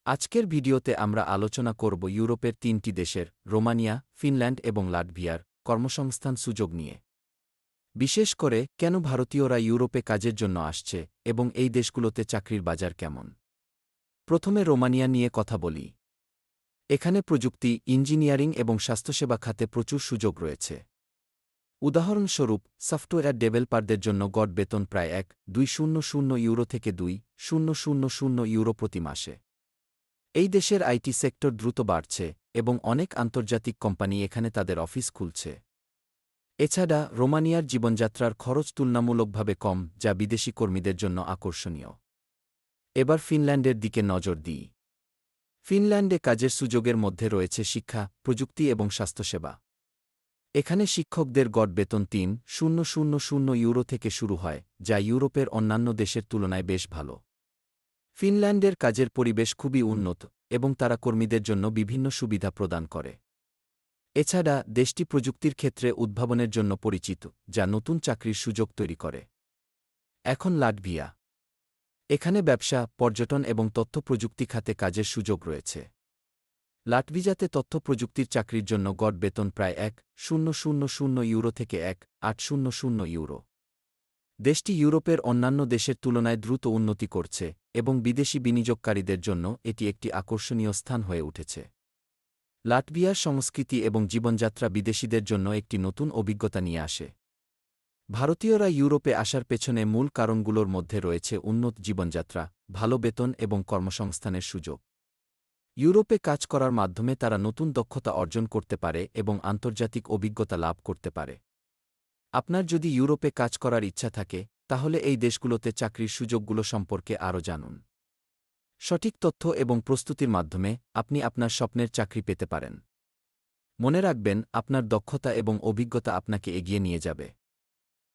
আজকের ভিডিওতে আমরা আলোচনা করব ইউরোপের ৩টি দেশের রোমানিয়া, ফিনল্যান্ড এবং লাটভিয়ার কর্মসংস্থান সুযোগ নিয়ে। বিশেষ করে কেন ভারতীয়রা ইউরোপে কাজের জন্য আসছে এবং এই দেশগুলোতে চাকরির বাজার কেমন। প্রথমে রোমানিয়া নিয়ে কথা বলি। এখানে প্রযুক্তি, ইঞ্জিনিয়ারিং এবং স্বাস্থ্যসেবা খাতে প্রচুর সুযোগ রয়েছে। উদাহরণস্বরূপ, সফটওয়্যার ডেভেলপারদের জন্য গড় বেতন প্রায় ১,২০০ ইউরো থেকে ২,০০০ ইউরো প্রতি মাসে। এই দেশের আইটি সেক্টর দ্রুত বাড়ছে এবং অনেক আন্তর্জাতিক কোম্পানি এখানে তাদের অফিস খুলছে। এছাড়া রোমানিয়ার জীবনযাত্রার খরচ তুলনামূলকভাবে কম, যা বিদেশি কর্মীদের জন্য আকর্ষণীয়। এবার ফিনল্যান্ডের দিকে নজর দিই। ফিনল্যান্ডে কাজের সুযোগের মধ্যে রয়েছে শিক্ষা, প্রযুক্তি এবং স্বাস্থ্যসেবা। এখানে শিক্ষকদের গড় বেতন ৩,০০০ ইউরো থেকে শুরু হয়, যা ইউরোপের অন্যান্য দেশের তুলনায় বেশ ভালো। ফিনল্যান্ডের কাজের পরিবেশ খুবই উন্নত এবং তারা কর্মীদের জন্য বিভিন্ন সুবিধা প্রদান করে। এছাড়া দেশটি প্রযুক্তির ক্ষেত্রে উদ্ভাবনের জন্য পরিচিত, যা নতুন চাকরির সুযোগ তৈরি করে। এখন লাটভিয়া। এখানে ব্যবসা, পর্যটন এবং তথ্য প্রযুক্তি খাতে কাজের সুযোগ রয়েছে। লাটভিয়াতে তথ্য প্রযুক্তির চাকরির জন্য গড় বেতন প্রায় ১,০০০ ইউরো থেকে ১,৮০০ ইউরো। দেশটি ইউরোপের অন্যান্য দেশের তুলনায় দ্রুত উন্নতি করছে এবং বিদেশি বিনিয়োগকারীদের জন্য এটি একটি আকর্ষণীয় স্থান হয়ে উঠেছে। লাটভিয়ার সংস্কৃতি এবং জীবনযাত্রা বিদেশিদের জন্য একটি নতুন অভিজ্ঞতা নিয়ে আসে। ভারতীয়রা ইউরোপে আসার পেছনে মূল কারণগুলোর মধ্যে রয়েছে উন্নত জীবনযাত্রা, ভালো বেতন এবং কর্মসংস্থানের সুযোগ। ইউরোপে কাজ করার মাধ্যমে তারা নতুন দক্ষতা অর্জন করতে পারে এবং আন্তর্জাতিক অভিজ্ঞতা লাভ করতে পারে। আপনার যদি ইউরোপে কাজ করার ইচ্ছা থাকে, তাহলে এই দেশগুলোতে চাকরির সুযোগগুলো সম্পর্কে আরও জানুন। সঠিক তথ্য এবং প্রস্তুতির মাধ্যমে আপনি আপনার স্বপ্নের চাকরি পেতে পারেন। মনে রাখবেন, আপনার দক্ষতা এবং অভিজ্ঞতা আপনাকে এগিয়ে নিয়ে যাবে।